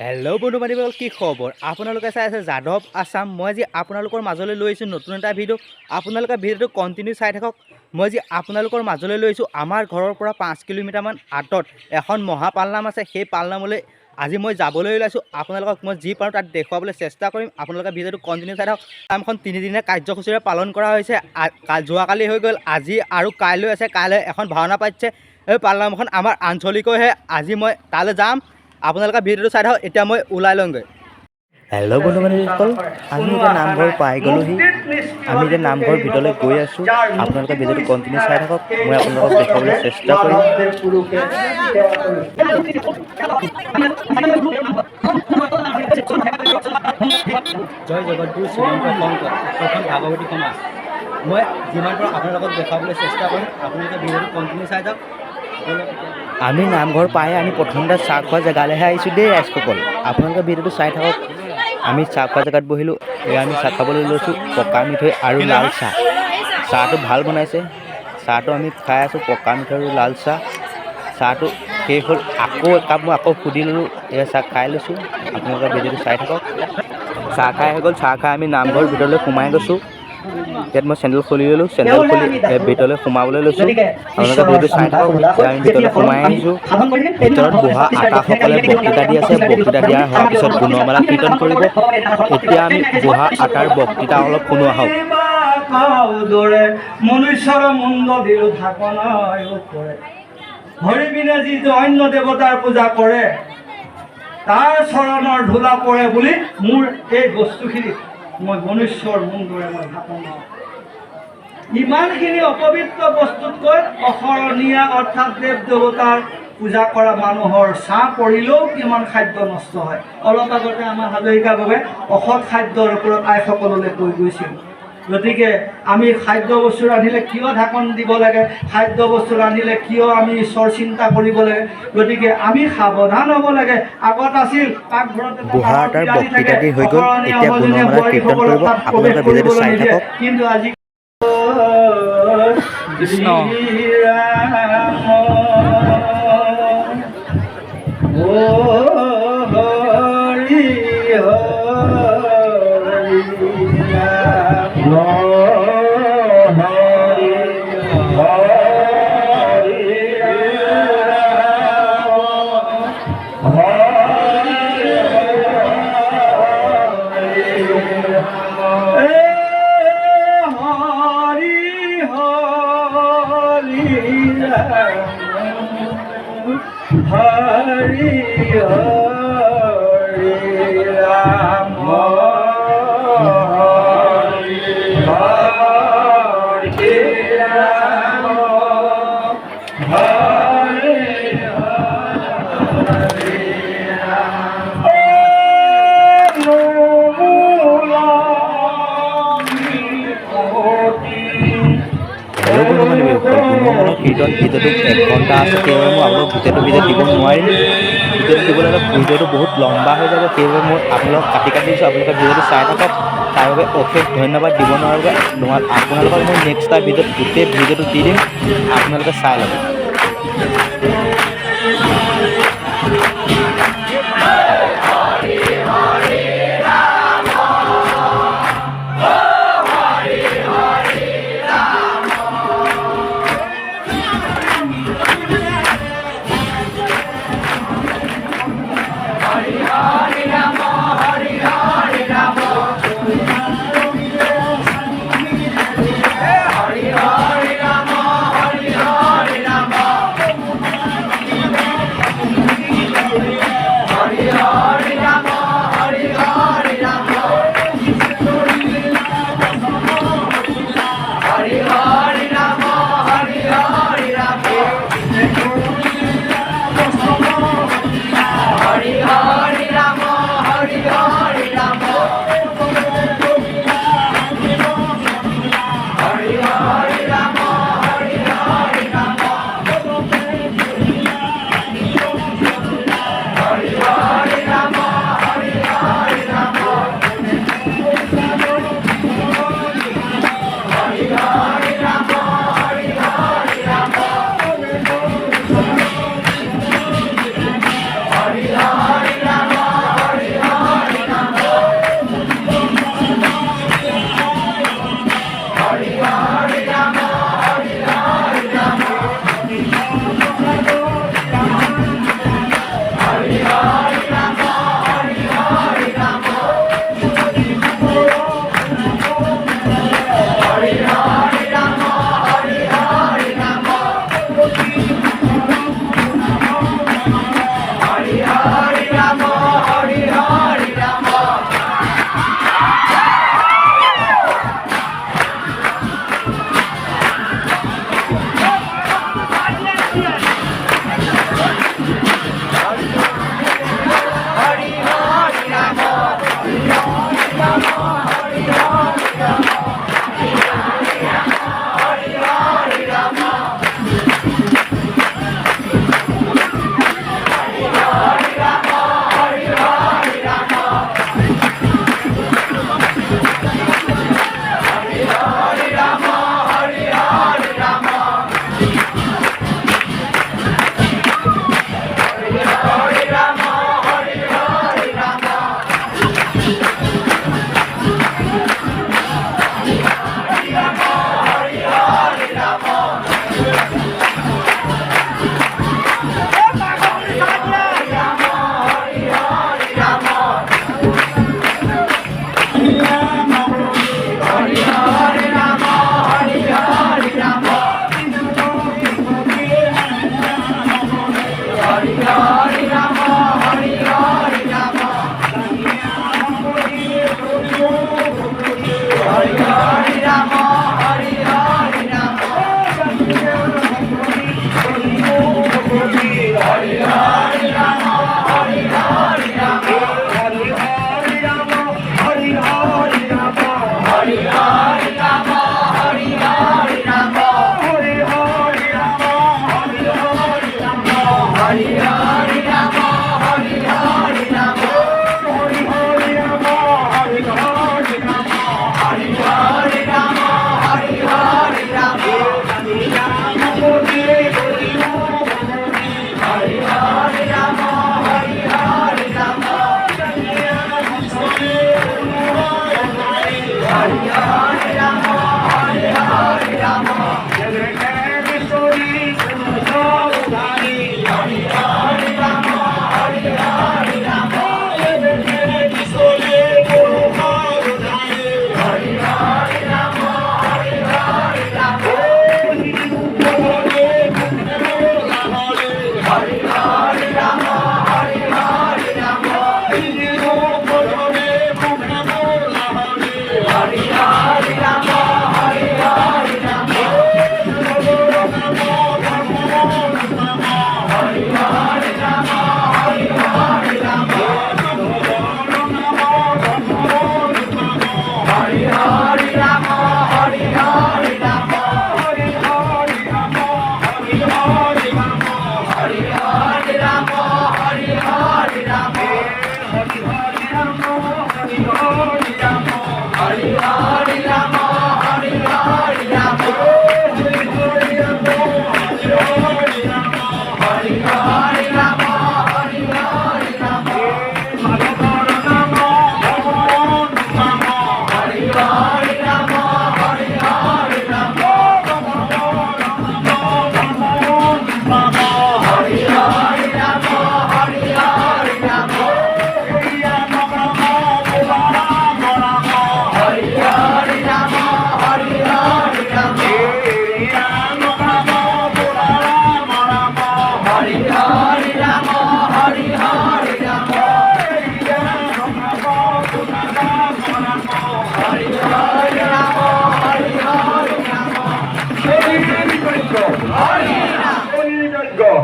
Hello' বন্ধু বান্ধৱীসকল, কি খবৰ? আপোনালোকে চাই আছে যাদৱ আছাম। মই আজি আপোনালোকৰ মাজলৈ লৈ আহিছোঁ নতুন এটা ভিডিঅ'। আপোনালোকে ভিডিঅ'টো কণ্টিনিউ চাই থাকক। মই আজি আপোনালোকৰ মাজলৈ লৈ আহিছোঁ আমাৰ ঘৰৰ পৰা 5 কিলোমিটাৰমান আঁতৰত এখন মহাপালনাম আছে। সেই পালনামলৈ আজি মই যাবলৈ ওলাইছোঁ। আপোনালোকক মই যি পাৰোঁ তাত দেখুৱাবলৈ চেষ্টা কৰিম। আপোনালোকে ভিডিঅ'টো কণ্টিনিউ চাই থাকক। পালনামখন 3 দিনীয়া কাৰ্যসূচীৰে পালন কৰা হৈছে। যোৱাকালি হৈ গ'ল, আজি আৰু কাইলৈ আছে। কাইলৈ এখন ভাওনা পাতিছে। এই পালনামখন আমাৰ আঞ্চলিকৰহে। আজি মই তালৈ যাম। আপোনালোকে ভিডিঅ'টো চাই থাকক। এতিয়া মই ওলাই লওঁগৈ। হেল্ল' বন্ধু বান্ধৱীসকল, আমি এতিয়া নামঘৰ পাই গ'লোহি। আমি এতিয়া নামঘৰৰ ভিতৰলৈ গৈ আছোঁ। আপোনালোকে ভিডিঅ'টো কণ্টিনিউ চাই থাকক। মই আপোনালোকক দেখাবলৈ চেষ্টা কৰিম। জয় জগতগুৰু শ্ৰীমন্ত শংকৰ উত্তৰখন ভাগৱতী সমাজ। মই যিমান পাৰোঁ আপোনালোকক দেখাবলৈ চেষ্টা কৰিম। আপোনালোকে ভিডিঅ'টো কণ্টিনিউ চাই যাওক। আমি নামঘৰ পাই আমি প্ৰথমতে চাহ খোৱা জেগালৈহে আহিছোঁ দেই ৰাইজসকল। আপোনালোকে ভিডিঅ'টো চাই থাকক। আমি চাহ খোৱা জেগাত বহিলোঁ। এয়া আমি চাহ খাবলৈ লৈছোঁ, পকা মিঠৈ আৰু লাল চাহ। চাহটো ভাল বনাইছে। চাহটো আমি খাই আছোঁ, পকা মিঠৈ আৰু লাল চাহ। চাহটো শেষ হ'ল, আকৌ একাপ মই আকৌ সুধি ল'লোঁ। এয়া চাহ খাই লৈছোঁ। আপোনালোকে ভিডিঅ'টো চাই থাকক। চাহ খাই হৈ গ'ল। চাহ খাই আমি নামঘৰৰ ভিতৰলৈ সোমাই গৈছোঁ। ইয়াত মই চেণ্ডেল খুলি ল'লোঁ। চেণ্ডেল খুলি ভিতৰলৈ সোমাবলৈ লৈছোঁ। আপোনালোকে ভিডিঅ'টো চাই থাকক। এতিয়া আমি ভিতৰলৈ সোমাই আহিছোঁ। ভিতৰত বহা আটাসকলে বক্তৃতা দি আছে। বক্তৃতা দিয়া হোৱাৰ পিছত গুণমালা কীৰ্তন কৰিব। এতিয়া আমি বহা আটাৰ বক্তৃতা অলপ শুনো আহক। মনুষ্যৰ মুণ্ড দিলো ঢাকনাই কৰে, হৰি বিনে যি অন্য দেৱতাৰ পূজা কৰে, তাৰ চৰণৰ ধূলা পৰে বুলি মোৰ এই বস্তুখিনি মই মনুষ্যৰ মুণ্ডৰে মই ঢাকনা। ইমানখিনি অপবিত্ৰ বস্তুতকৈ অসৰণীয়া অৰ্থাৎ দেৱ দেৱতাৰ পূজা কৰা মানুহৰ ছাঁ পৰিলেও কিমান খাদ্য নষ্ট হয়। অলপ আগতে আমাৰ হাজৰিকা বাবে অসৎ খাদ্যৰ ওপৰত আইসকললৈ কৈ গৈছিল। গতিকে আমি খাদ্য বস্তু ৰান্ধিলে কিয় ঢাকন দিব লাগে, খাদ্য বস্তু ৰান্ধিলে কিয় আমি ঈশ্বৰ চিন্তা কৰিব লাগে। গতিকে আমি সাৱধান হ'ব লাগে। আগত আছিল পাকঘৰত বহা আটাৰ বক্তৃতা দি হৈ গ'ল। এতিয়া গুণমালা কীৰ্তন কৰিব। আপোনালোকে ভিডিঅ'টো চাই থাকক। কিন্তু আজি কৃষ্ণ হৰি হৰি ৰাম হৰি হৰি ৰাম হৰি হৰি কীৰ্তন ভিডিঅ'টো 1 ঘণ্টা আছে। সেইবাবে মই আপোনালোকক গোটেইটো ভিডিঅ' দিব নোৱাৰিম। ভিডিঅ'টো দিবলৈ হ'লে ভিডিঅ'টো বহুত লম্বা হৈ যাব। সেইবাবে মই আপোনালোকক কাটি দিছোঁ। আপোনালোকে ভিডিঅ'টো চাই থাকক। তাৰ বাবে অশেষ ধন্যবাদ। দিব নোৱাৰাৰ বাবে আপোনালোকক মই নেক্সট এটা ভিডিঅ'ত গোটেই ভিডিঅ'টো দি দিম। আপোনালোকে চাই ল'ব।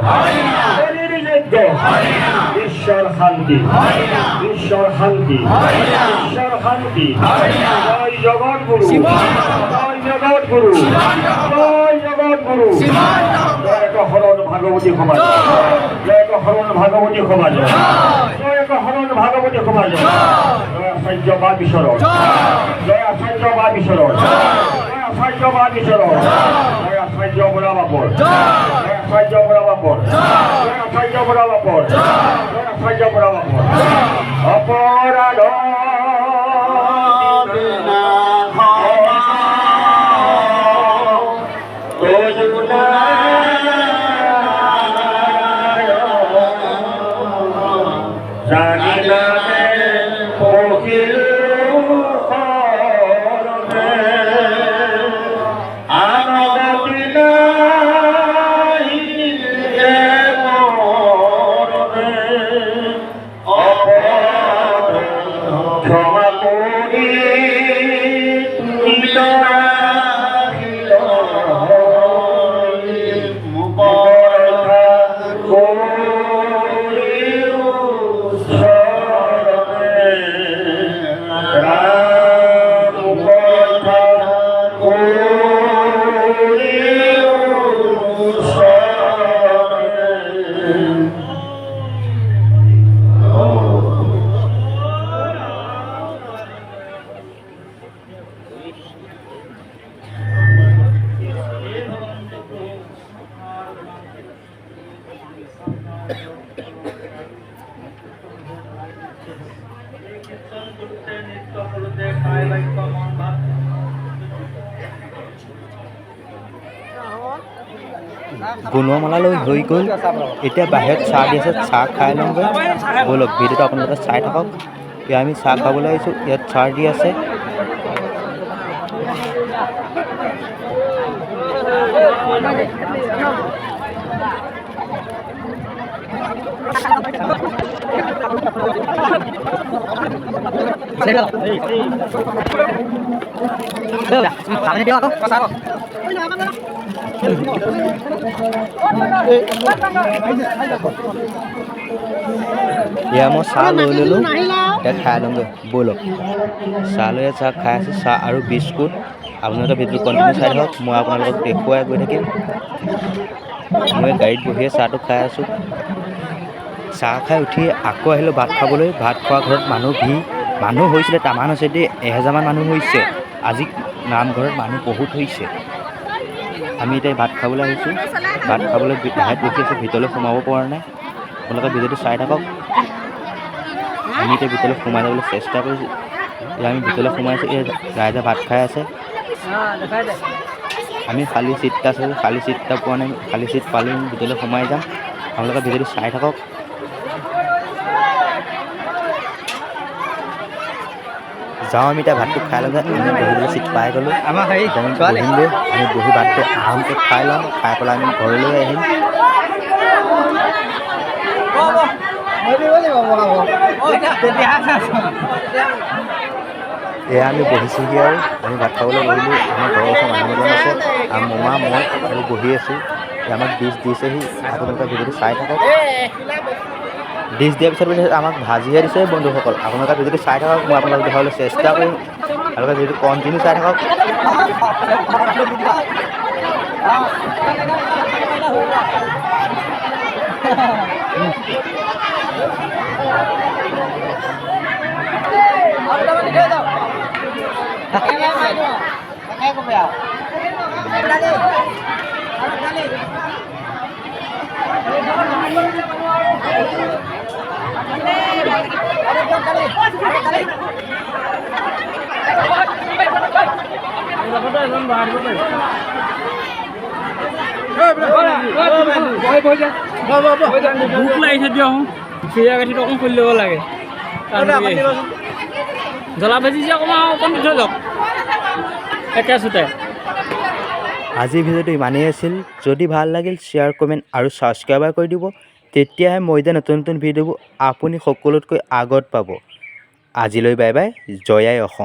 বলিৰ যজ্ঞ ঈশ্বৰ শান্তি ঈশ্বৰ শান্তি ঈশ্বৰ শান্তি জয় জগতগুৰু জয় জগতগুৰু জয় জগতগুৰু জয় হৰণ ভাগৱতী সমাজ জয় হৰণ ভাগৱতী সমাজ জয় হৰণ ভাগৱতী সমাজ জয় আচাৰ্য বা বিচৰণ জয় আচাৰ্য বা বিচৰণ জয় আচাৰ্য বা বিচৰণ জয় আচাৰ্য বুঢ়া বাপৰ জয় আচাৰ্য বুঢ়া বাপৰ জয় আচাৰ্য বুঢ়া বাপৰ জয় আচাৰ্য বুঢ়া বাপৰ অপৰাধ গুণমালালৈ হৈ গ'ল এতিয়া বাহিৰত চাহ দি আছে চাহ খাই লওঁগৈ ব'লক ভিডিঅ'টো আপোনালোকে চাই থাকক এতিয়া আমি চাহ খাবলৈ আহিছোঁ ইয়াত চাহ দি আছে এয়া মই চাহ লৈ ল'লোঁ এতিয়া খাই লওঁগৈ ব'লক চাহ লৈ চাহ খাই আছোঁ চাহ আৰু বিস্কুট আপোনালোকে ভিডিঅ'টো কণ্টিনিউ চাই থাকক মই আপোনালোকক দেখুৱাই গৈ থাকিম মই গাড়ীত বহিয়ে চাহটো খাই আছোঁ চাহ খাই উঠি আকৌ আহিলোঁ ভাত খাবলৈ ভাত খোৱা ঘৰত মানুহ হৈছিলে তামান হৈছে দেই 1000মান মানুহ হৈছে আজি নামঘৰত মানুহ বহুত হৈছে আমি এতিয়া ভাত খাবলৈ আহিছোঁ ভাত খাবলৈ বাহিৰত বহি আছোঁ ভিতৰলৈ সোমাব পৰা নাই আপোনালোকে ভিডিঅ'টো চাই থাকক আমি এতিয়া ভিতৰলৈ সোমাই যাবলৈ চেষ্টা কৰিছোঁ এতিয়া আমি ভিতৰলৈ সোমাইছোঁ এই ৰাইজে ভাত খাই আছে আমি খালী চিট এটা আছে খালী চিট এটা পোৱা নাই খালী চিট পালে আমি ভিতৰলৈ সোমাই যাম আপোনালোকে ভিডিঅ'টো চাই থাকক যাওঁ আমি এতিয়া ভাতটো খাই লওঁগৈ আমি বহিবলৈ চিট পাই গ'লোঁ বহিমগৈ আমি বহি ভাতটো আৰামকৈ খাই লওঁ খাই পেলাই আমি ঘৰলৈ আহিম এয়া আমি বহিছোঁহি আৰু আমি ভাত খাবলৈ বহিলোঁ আমাৰ ঘৰৰ ওচৰৰ মানুহ এজন আছে আৰু মমা মই আৰু বহি আছোঁ আমাক ডিছ দিছেহি আপোনালোকে ভিডিঅ'টো চাই থাকক ডিছ দিয়াৰ পিছত আমাক ভাজিহে দিছে বন্ধুসকল আপোনালোকে ভিডিঅ'টো চাই থাকক মই আপোনালোকক দেখাবলৈ চেষ্টা কৰিম আপোনালোকে ভিডিঅ'টো কণ্টিনিউ চাই থাকক ভোক লাগিছে দিয়ক চিৰা গাঠিটো অকণ খুলি ল'ব লাগে জ্বলা ভাজি যে অকণমান অকণ দি থৈ যাওক একেচোতে আজিৰ ভিডিঅ'টো ইমানেই আছিল যদি ভাল লাগিল শ্বেয়াৰ কমেণ্ট আৰু ছাবস্ক্ৰাইবাৰ কৰি দিব তেতিয়াহে মই যে নতুন নতুন ভিডিঅ'বোৰ আপুনি সকলোতকৈ আগত পাব আজিলৈ বাই বাই জয় আই অসম।